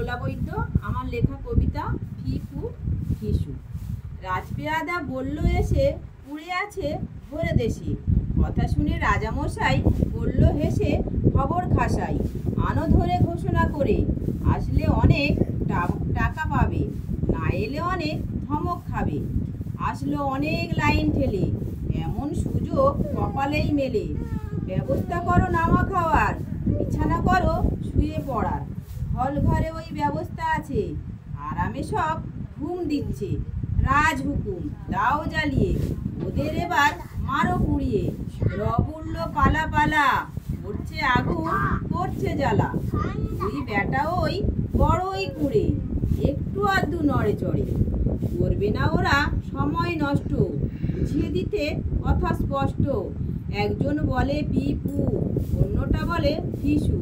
ভোলা বৈদ্য, আমার লেখা কবিতা ফিফু ফিসু। রাজপেয়াদা বলল এসে পুড়ে আছে ভরে দেশে, কথা শুনে রাজামশাই বলল হেসে খবর খাসাই, আনো ধরে ঘোষণা করে, আসলে অনেক টাকা পাবে, না এলে অনেক ধমক খাবে। আসলো অনেক লাইন ঠেলে, এমন সুযোগ কপালেই মেলে, ব্যবস্থা করো নামা খাওয়ার, বিছানা করো শুয়ে পড়ার, হল ঘরে ওই ব্যবস্থা আছে, আরামে সব ঘুম দিচ্ছে। রাজ হুকুম দাও জ্বালিয়ে, ওদের এবার মারো পুড়িয়ে, রব উঠল পালা পালা, পড়ছে আগুন করছে জ্বালা। ওই বেটা ওই বড়ই কুড়ে, একটু আধটু নড়ে চড়ে, করবে না ওরা সময় নষ্ট, বুঝিয়ে দিতে কথা স্পষ্ট। একজন বলে পিপু, অন্যটা বলে ফিসু।